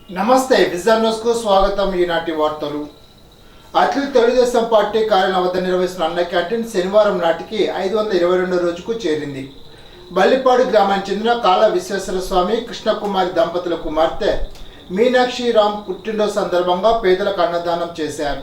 నమస్తే vision news కు స్వాగతం. ఈనాటి వార్తలు. అఖిల తెలుగుదేశం పార్టీ కార్యాలయం వద్ద నిర్వహిస్తున్న అన్న క్యాంటీన్ శనివారం నాటికి 522 రోజుకు చేరింది. బల్లిపాడు గ్రామానికి చెందిన కాళ విశ్వేశ్వర స్వామి కృష్ణకుమారి దంపతుల కుమార్తె మీనాక్షి రామ్ పుట్టినరోజు సందర్భంగా పేదలకు అన్నదానం చేశారు.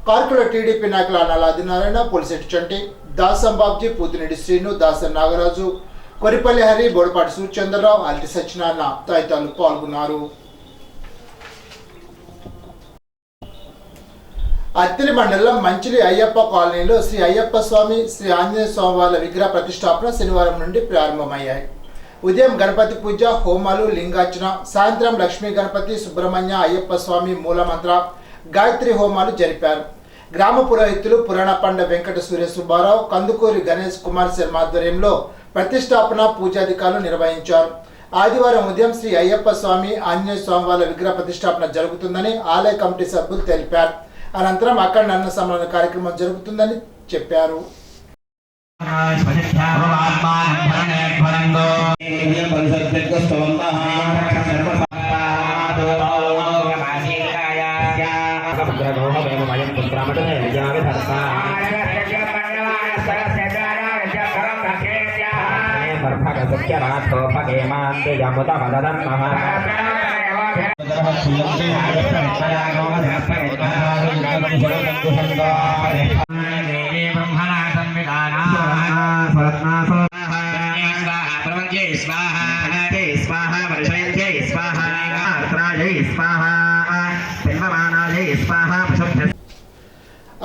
కార్యక్రమంలో టీడీపీ నాయకులు అన్నాల ఆదినారాయణ, పులిశెట్టి చంటి, దాసం బాబ్జీ, పూతిరెడ్డి శ్రీను, దాసన్ నాగరాజు, కొరిపల్లి హరి, బోడపాటి సూర్యచంద్రరావు, అల్టి సత్యనారాయణ తదితరులు పాల్గొన్నారు. అత్తిలి మండలం మంచిలి అయ్యప్ప కాలనీలో శ్రీ అయ్యప్ప స్వామి, శ్రీ ఆంజనేయ స్వామి వారి విగ్రహ ప్రతిష్టాపన శనివారం నుండి ప్రారంభమయ్యాయి. ఉదయం గణపతి పూజ, హోమాలు, లింగార్చన, సాయంత్రం లక్ష్మీ గణపతి, సుబ్రహ్మణ్య, అయ్యప్ప స్వామి మూలమంత్ర, గాయత్రి హోమాలు జరిపారు. గ్రామ పురోహితులు పురాణపండ వెంకట సూర్య సుబ్బారావు, కందుకూరి గణేష్ కుమార్ శర్మ ఆధ్వర్యంలో ప్రతిష్టాపన పూజాధికారులు నిర్వహించారు. ఆదివారం ఉదయం శ్రీ అయ్యప్ప స్వామి, ఆంజనేయ స్వామి వారి విగ్రహ ప్రతిష్టాపన జరుగుతుందని ఆలయ కమిటీ సభ్యులు తెలిపారు. అనంతరం అక్కడ అన్న సమాన కార్యక్రమం జరుగుతుందని చెప్పారు.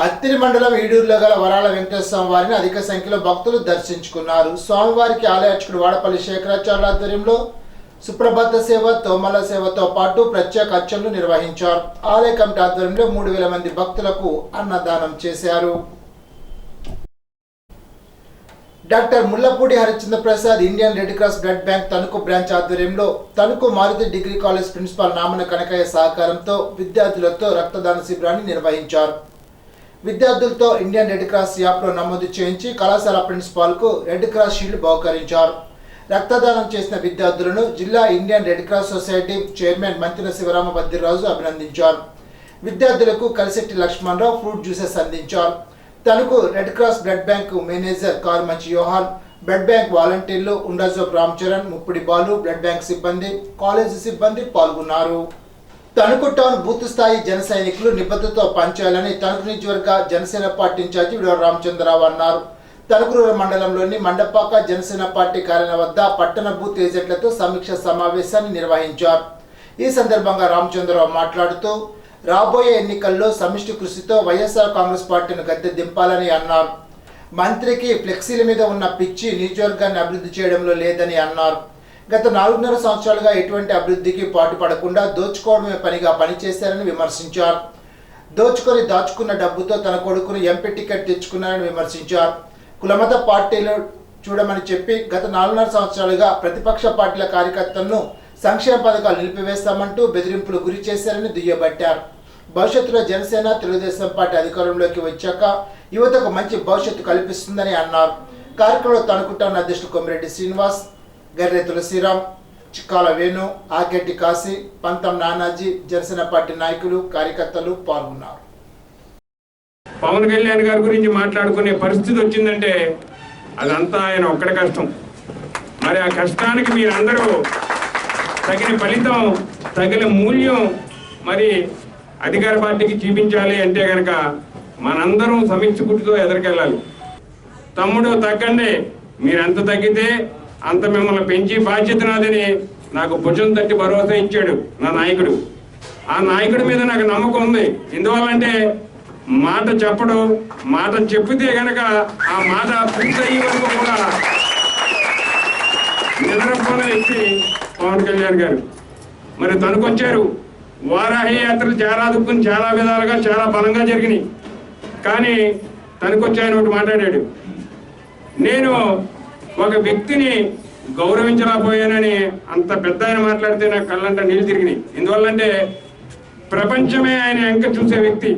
అత్తిలి మండలం ఈడూరులో గల వరాల వెంకటేశ్వర స్వామి వారిని అధిక సంఖ్యలో భక్తులు దర్శించుకున్నారు. స్వామివారికి ఆలయ అర్చకుడు వాడపల్లి శేఖరాచార్యుల ఆధ్వర్యంలో సుప్రభాత సేవ, తోమల సేవతో పాటు ప్రత్యేక అర్చనలు నిర్వహించారు. ఆలయ కమిటీ ఆధ్వర్యంలో 3000 మంది భక్తులకు అన్నదానం చేశారు. Doctor Mullapudi Harichandra Prasad Indian red cross blood bank Tanuku branch ఆధ్వర్యంలో Tanuku Maruti degree college principal Namana Kanakayya సహకారంతో విద్యార్థులతో రక్తదాన శిబిరాన్ని నిర్వహించారు. విద్యార్థులతో ఇండియన్ రెడ్ క్రాస్ యాప్లో నమోదు చేయించి కళాశాల ప్రిన్సిపాల్కు రెడ్ క్రాస్ షీల్డ్ బహుకరించారు. రక్తదానం చేసిన విద్యార్థులను జిల్లా Indian red cross society chairman Mantina Sivarama Baddiraju అభినందించారు. విద్యార్థులకు కలిసెట్టి లక్ష్మణరావు ఫ్రూట్ జ్యూసెస్ అందించారు. తనకు red cross blood bank manager Karumanchi Yohan, blood bank వాలంటీర్లు ఉండాజోప్ రామ్ చరణ్, ముప్పిడి బాలు, బ్లడ్ బ్యాంక్ సిబ్బంది, కాలేజీ సిబ్బంది పాల్గొన్నారు. తణుకు టౌన్ బూత్ స్థాయి జన సైనికులు నిబద్ధతతో పనిచేయాలని తణుకు నియోజకవర్గ జనసేన పార్టీ ఇన్ఛార్జి విడవ రామచంద్రరావు అన్నారు. తణుకు మండలంలోని మండపాక జనసేన పార్టీ కార్యాలయం వద్ద పట్టణ బూత్ ఏజెంట్లతో సమీక్ష సమావేశాన్ని నిర్వహించారు. ఈ సందర్భంగా రామచంద్రరావు మాట్లాడుతూ రాబోయే ఎన్నికల్లో సమిష్టి కృషితో వైఎస్ఆర్ కాంగ్రెస్ పార్టీని గద్దె దింపాలని అన్నారు. మంత్రికి ఫ్లెక్సీల మీద ఉన్న పిచ్చి నియోజకవర్గాన్ని అభివృద్ధి చేయడంలో లేదని అన్నారు. గత 4.5 సంవత్సరాలుగా ఎటువంటి అభివృద్ధికి పాటుపడకుండా దోచుకోవడమే పనిగా పనిచేశారని విమర్శించారు. దోచుకొని దాచుకున్న డబ్బుతో తన కొడుకును ఎంపీ టికెట్ తెచ్చుకున్నారని విమర్శించారు. కులమత పార్టీలు చూడమని చెప్పి గత 4.5 సంవత్సరాలుగా ప్రతిపక్ష పార్టీల కార్యకర్తలను సంక్షేమ పథకాలు నిలిపివేస్తామంటూ బెదిరింపులు గురి చేశారని దుయ్యబట్టారు. భవిష్యత్తులో జనసేన, తెలుగుదేశం పార్టీ అధికారంలోకి వచ్చాక యువతకు మంచి భవిష్యత్తు కల్పిస్తుందని అన్నారు. కార్యక్రమంలో తణుకుటాన్ అధ్యక్షుడు కొమిరెడ్డి శ్రీనివాస్, గర్రె తులసిరామ్, చిక్కాల వేణు, ఆకెట్టి కాశీ, పంతం నానాజీ, జనసేన పార్టీ నాయకులు, కార్యకర్తలు పాల్గొన్నారు. పవన్ కళ్యాణ్ గారి గురించి మాట్లాడుకునే పరిస్థితి వచ్చిందంటే అదంతా ఆయన ఒక్కడి కష్టం. మరి ఆ కష్టానికి మీరందరూ తగిన ఫలితం, తగిన మూల్యం మరి అధికార పార్టీకి చూపించాలి అంటే కనుక మనందరం సమీక్షకుడితో ఎదురుకెళ్ళాలి. తమ్ముడు తగ్గండి, మీరెంత తగ్గితే అంత మిమ్మల్ని పెంచి బాధ్యత నాదని నాకు భుజం తట్టి భరోసా ఇచ్చాడు నా నాయకుడు. ఆ నాయకుడి మీద నాకు నమ్మకం ఉంది. ఎందువల్లంటే మాట చెప్పడం, మాట చెప్పితే గనక ఆ మాట పూర్తయ్యే వరకు కూడా నిద్రపోయిన వ్యక్తి పవన్ కళ్యాణ్ గారు. మరి తనకొచ్చారు. వారాహి యాత్రలు చాలా దుఃఖం, చాలా విధాలుగా చాలా బలంగా జరిగినాయి. కానీ తనకొచ్చి ఆయన ఒకటి మాట్లాడాడు, నేను ఒక వ్యక్తిని గౌరవించలేకపోయానని. అంత పెద్ద ఆయన మాట్లాడితే నాకు కళ్ళంట నీళ్ళు తిరిగినాయి. ఎందువల్లంటే ప్రపంచమే ఆయన వెంక చూసే వ్యక్తి.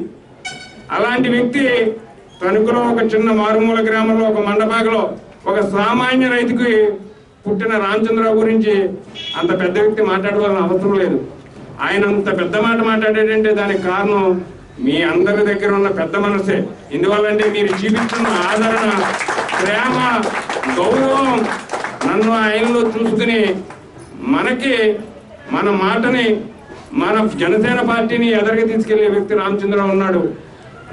అలాంటి వ్యక్తి తణుకులో ఒక చిన్న మారుమూల గ్రామంలో ఒక మండపాకలో ఒక సామాన్య రైతుకి పుట్టిన రామచంద్రరావు గురించి అంత పెద్ద వ్యక్తి మాట్లాడవలసిన అవసరం లేదు. ఆయన అంత పెద్ద మాట మాట్లాడాడంటే దానికి కారణం మీ అందరి దగ్గర ఉన్న పెద్ద మనసే. ఎందువల్లంటే మీరు జీవిస్తున్న ఆదరణ, ప్రేమ, గౌరవం నన్ను ఆయనలో చూసుకుని మనకి మన మాటని, మన జనసేన పార్టీని ఎదరికి తీసుకెళ్లే వ్యక్తి రామచంద్రరావు ఉన్నాడు.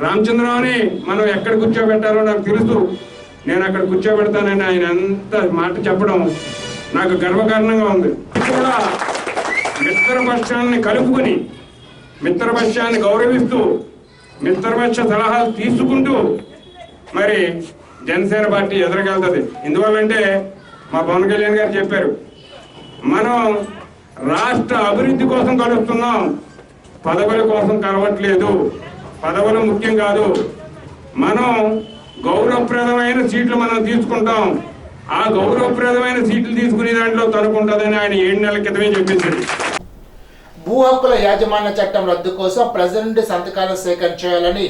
రామచంద్రరావుని మనం ఎక్కడ కూర్చోబెట్టాలో నాకు తెలుసు. నేను అక్కడ కూర్చోబెడతానని ఆయన అంత మాట చెప్పడం నాకు గర్వకారణంగా ఉంది. కూడా మిత్రపక్షాన్ని కలుపుకుని, మిత్రపక్షాన్ని గౌరవిస్తూ, మిత్రపక్ష సలహాలు తీసుకుంటూ మరి జనసేన పార్టీ ఎదరగలుగుతుంది. ఎందువల్లంటే మా పవన్ కళ్యాణ్ గారు చెప్పారు, మనం రాష్ట్ర అభివృద్ధి కోసం కలుస్తున్నాం, పదవుల కోసం కలవట్లేదు. పదవులు ముఖ్యం కాదు, మనం గౌరవప్రదమైన సీట్లు మనం తీసుకుంటాం. ఆ గౌరవప్రదమైన సీట్లు తీసుకునే దాంట్లో తనుకుంటుందని ఆయన 7 నెలల క్రితమే చెప్పించారు. భూ హక్కుల యాజమాన్య చట్టం రద్దు కోసం ప్రజల నుండి సంతకాలను సేకరణ చేయాలని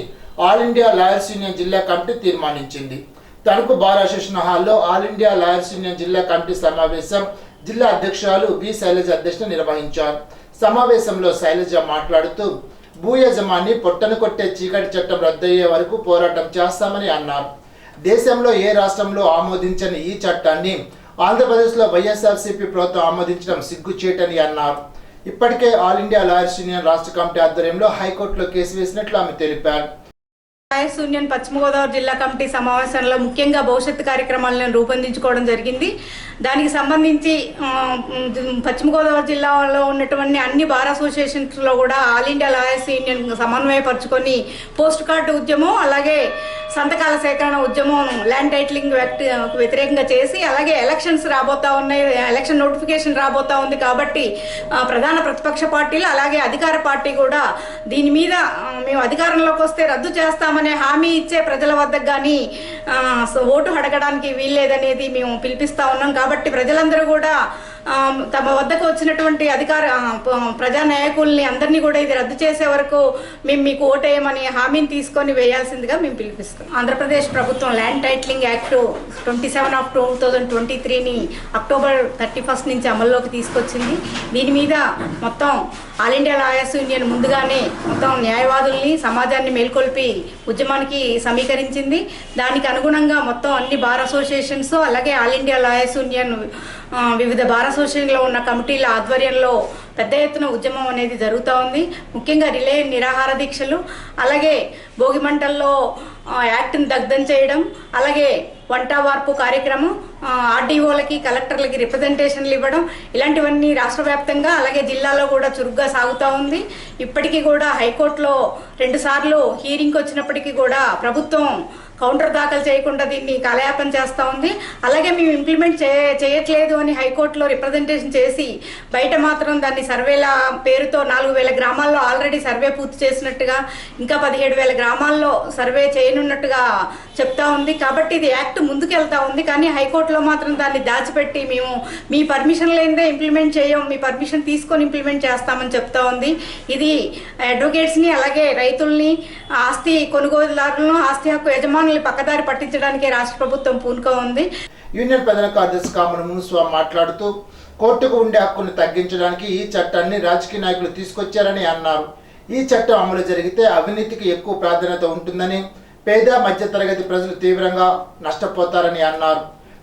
ఆల్ ఇండియా లాయర్స్ యూనియన్ జిల్లా కమిటీ తీర్మానించింది. తణుకు బార్ అసోసియేషన్ హాల్లో ఆల్ ఇండియా లాయర్స్ యూనియన్ జిల్లా కమిటీ సమావేశం జిల్లా అధ్యక్షురాలు బి శైలజ అధ్యక్షతన నిర్వహించారు. సమావేశంలో శైలజ మాట్లాడుతూ భూ యజమాని పొట్టను కొట్టే చీకటి చట్టం రద్దయ్యే వరకు పోరాటం చేస్తామని అన్నారు. దేశంలో ఏ రాష్ట్రంలో ఆమోదించని ఈ చట్టాన్ని ఆంధ్రప్రదేశ్లో వైఎస్ఆర్సీపీ ప్రభుత్వం ఆమోదించడం సిగ్గుచేటని అన్నారు. ఇప్పటికే ఆల్ ఇండియా లాయర్స్ యూనియన్ రాష్ట్ర కమిటీ ఆధ్వర్యంలో హైకోర్టులో కేసు వేసినట్లు ఆమె తెలిపారు. లాయర్స్ యూనియన్ పశ్చిమ గోదావరి జిల్లా కమిటీ సమావేశంలో ముఖ్యంగా భవిష్యత్తు కార్యక్రమాలను రూపొందించుకోవడం జరిగింది. దానికి సంబంధించి పశ్చిమ గోదావరి జిల్లాలో ఉన్నటువంటి అన్ని బార్ అసోసియేషన్స్లో కూడా ఆల్ ఇండియా లాయర్స్ యూనియన్ సమన్వయపరుచుకొని పోస్ట్ కార్డు ఉద్యమం, అలాగే సంతకాల సేకరణ ఉద్యమం, ల్యాండ్ టైటిలింగ్ వ్యతిరేకంగా చేసి, అలాగే ఎలక్షన్స్ రాబోతా ఉన్నాయి, ఎలక్షన్ నోటిఫికేషన్ రాబోతా ఉంది కాబట్టి ప్రధాన ప్రతిపక్ష పార్టీలు అలాగే అధికార పార్టీ కూడా దీని మీద మేము అధికారంలోకి వస్తే రద్దు చేస్తామనే హామీ ఇచ్చే ప్రజల వద్దకు కానీ ఓటు అడగడానికి వీల్లేదనేది మేము పిలిపిస్తా ఉన్నాం. కాబట్టి ప్రజలందరూ కూడా తమ వద్దకు వచ్చినటువంటి ప్రజా నాయకుల్ని అందరినీ కూడా ఇది రద్దు చేసే వరకు మేము మీకు ఓటేయమని హామీని తీసుకొని వేయాల్సిందిగా మేము పిలిపిస్తాం. ఆంధ్రప్రదేశ్ ప్రభుత్వం ల్యాండ్ టైటిలింగ్ యాక్ట్ 27/2023ని అక్టోబర్ 31 నుంచి అమల్లోకి తీసుకొచ్చింది. దీని మీద మొత్తం ఆల్ ఇండియా లాయర్స్ యూనియన్ ముందుగానే మొత్తం న్యాయవాదుల్ని, సమాజాన్ని మేల్కొల్పి ఉద్యమానికి సమీకరించింది. దానికి అనుగుణంగా మొత్తం అన్ని బార్ అసోసియేషన్స్ అలాగే ఆల్ ఇండియా లాయర్స్ యూనియన్ వివిధ బార్ అసోసియేషన్లో ఉన్న కమిటీల ఆధ్వర్యంలో పెద్ద ఎత్తున ఉద్యమం అనేది జరుగుతూ ఉంది. ముఖ్యంగా రిలే నిరాహార దీక్షలు, అలాగే భోగిమంటల్లో యాక్ట్ని దగ్ధం చేయడం, అలాగే వంట వార్పు కార్యక్రమం, ఆర్డీఓలకి, కలెక్టర్లకి రిప్రజెంటేషన్లు ఇవ్వడం, ఇలాంటివన్నీ రాష్ట్ర వ్యాప్తంగా అలాగే జిల్లాలో కూడా చురుగ్గా సాగుతూ ఉంది. ఇప్పటికీ కూడా హైకోర్టులో 2 సార్లు హీరింగ్కి వచ్చినప్పటికీ కూడా ప్రభుత్వం కౌంటర్ దాఖలు చేయకుండా దీన్ని కాలయాపన చేస్తూ ఉంది. అలాగే మేము ఇంప్లిమెంట్ చేయట్లేదు అని హైకోర్టులో రిప్రజెంటేషన్ చేసి బయట మాత్రం దాన్ని సర్వేల పేరుతో 4,000 గ్రామాల్లో ఆల్రెడీ సర్వే పూర్తి చేసినట్టుగా, ఇంకా 17,000 గ్రామాల్లో సర్వే చేయనున్నట్టుగా చెప్తా ఉంది. కాబట్టి ఇది యాక్ట్ ముందుకెళ్తా ఉంది. కానీ హైకోర్టులో మాత్రం దాన్ని దాచిపెట్టి మేము మీ పర్మిషన్ లేనిదే ఇంప్లిమెంట్ చేయం, మీ పర్మిషన్ తీసుకొని ఇంప్లిమెంట్ చేస్తామని చెప్తా ఉంది. ఇది అడ్వకేట్స్ని అలాగే రైతుల్ని, ఆస్తి కొనుగోలుదారులను, ఆస్తి హక్కు యజమానులు పక్కదారి పట్టించడానికి రాష్ట్ర ప్రభుత్వం పూనుకో ఉంది. యూనియన్ ప్రధాన కార్యదర్శి కామన మునుస్వామి మాట్లాడుతూ కోర్టుకు ఉండే హక్కును తగ్గించడానికి ఈ చట్టాన్ని రాజకీయ నాయకులు తీసుకొచ్చారని అన్నారు. ఈ చట్టం అమలు జరిగితే అవినీతికి ఎక్కువ ప్రాధాన్యత ఉంటుందని, పేద మధ్యతరగతి ప్రజలు తీవ్రంగా నష్టపోతారని అన్నారు.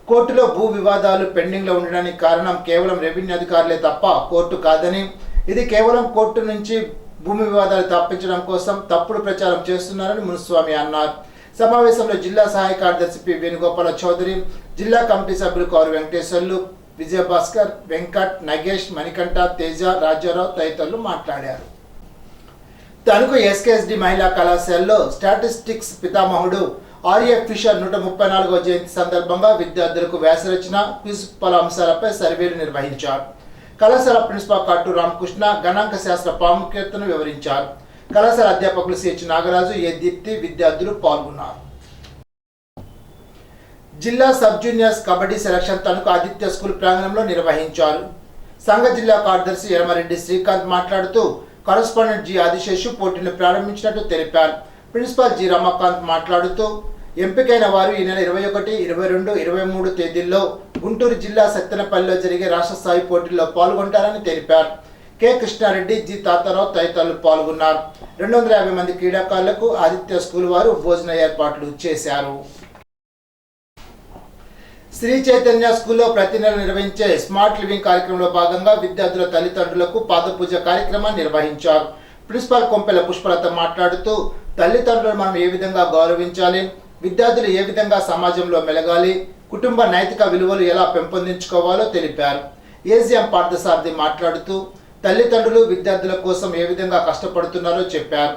కోర్టులో భూ వివాదాలు పెండింగ్లో ఉండడానికి కారణం కేవలం రెవెన్యూ అధికారులే తప్ప కోర్టు కాదని, ఇది కేవలం కోర్టు నుంచి భూమి వివాదాలు తప్పించడం కోసం తప్పుడు ప్రచారం చేస్తున్నారని మునుస్వామి అన్నారు. సమావేశంలో జిల్లా సహాయ కార్యదర్శి పి వేణుగోపాల చౌదరి, జిల్లా కమిటీ సభ్యులు కౌరు వెంకటేశ్వర్లు, విజయభాస్కర్, వెంకట్, నగేష్, మణికంఠ, తేజ, రాజారావు తదితరులు మాట్లాడారు. తణుకు ఎస్కేఎస్డి మహిళా కళాశాలలో స్టాటిస్టిక్స్ పితామహుడు ఆర్ఎఫ్ ఫిషర్ 134వ జయంతి సందర్భంగా విద్యార్థులకు వ్యాసరచన, క్విజ్ పలు అంశాలపై సర్వేలు నిర్వహించారు. కళాశాల ప్రిన్సిపాల్ కట్టు రామకృష్ణ గణాంక శాస్త్ర ప్రాముఖ్యతను వివరించారు. కళాశాల అధ్యాపకులు సిహెచ్ నాగరాజు, ఏ దీప్తి విద్యార్థులు పాల్గొన్నారు. జిల్లా sub juniors kabaddi selection Tanuku Aditya school ప్రాంగణంలో నిర్వహించారు. సంఘ జిల్లా కార్యదర్శి యనమరెడ్డి శ్రీకాంత్ మాట్లాడుతూ కరస్పాండెంట్ జి ఆదిశేషు పోటీని ప్రారంభించినట్టు తెలిపారు. ప్రిన్సిపాల్ జి రమాకాంత్ మాట్లాడుతూ ఎంపికైన వారు ఈ నెల 21, 22, 23 తేదీల్లో గుంటూరు జిల్లా సత్తెనపల్లిలో జరిగే రాష్ట్ర స్థాయి పోటీల్లో పాల్గొంటారని తెలిపారు. కె కృష్ణారెడ్డి, జి తాతారావు తదితరులు పాల్గొన్నారు. 250 మంది క్రీడాకారులకు ఆదిత్య స్కూల్ వారు భోజన ఏర్పాట్లు చేశారు. శ్రీ చైతన్య స్కూల్లో ప్రతి నెల నిర్వహించే స్మార్ట్ లివింగ్ కార్యక్రమంలో భాగంగా విద్యార్థుల తల్లిదండ్రులకు పాదపూజ కార్యక్రమాన్ని నిర్వహించారు. ప్రిన్సిపాల్ కొంపెల పుష్పలత మాట్లాడుతూ తల్లిదండ్రులను మనం ఏ విధంగా గౌరవించాలి, విద్యార్థులు ఏ విధంగా సమాజంలో మెలగాలి, కుటుంబ నైతిక విలువలు ఎలా పెంపొందించుకోవాలో తెలిపారు. ఏజిఎం పార్థసారథి మాట్లాడుతూ తల్లిదండ్రులు విద్యార్థుల కోసం ఏ విధంగా కష్టపడుతున్నారో చెప్పారు.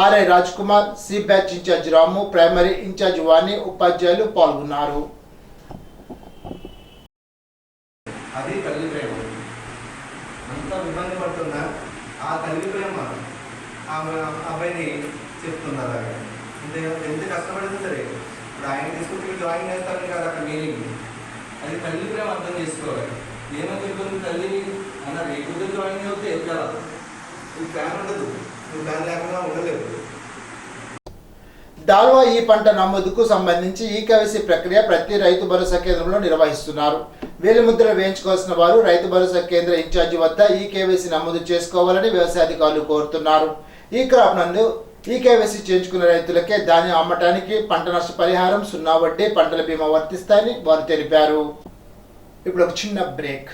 RI Raj Kumar, C batch incharge Ramu, primary incharge Vani, ఉపాధ్యాయులు పాల్గొన్నారు. అది తల్లి ప్రేమ. అంత ఇబ్బంది పడుతున్నా ఆ తల్లి ప్రేమ ఆమె అబ్బాయిని చెప్తున్నారు. అంతే ఎంత కష్టపడినా సరే ఇప్పుడు ఆయన తీసుకుంటే జాయిన్ చేస్తారని కాదు అక్కడ మీనింగ్. అది తల్లి ప్రేమ అర్థం చేసుకోవాలి. ఏమని చెప్తుంది తల్లిని అన్నారు, ఏ కుదిరి జాయిన్ అవుతే ఎక్కాల, నువ్వు ఫ్యాన్ ఉండదు, నువ్వు ఫ్యాన్ లేకుండా ఉండలేవు. దాల్వా ఈ పంట నమోదుకు సంబంధించి ఈకేవైసీ ప్రక్రియ ప్రతి రైతు భరోసా కేంద్రంలో నిర్వహిస్తున్నారు. వేలిముద్రలు వేయించుకోవాల్సిన వారు రైతు భరోసా కేంద్ర ఇన్ఛార్జి వద్ద ఈకేవైసీ నమోదు చేసుకోవాలని వ్యవసాయ అధికారులు కోరుతున్నారు. ఈ క్రాప్ నందు ఈకేవైసీ చేయించుకున్న రైతులకే ధాన్యం అమ్మటానికి పంట నష్ట పరిహారం, 0 వడ్డీ, పంటల బీమా వర్తిస్తాయని వారు తెలిపారు. ఇప్పుడు ఒక చిన్న బ్రేక్.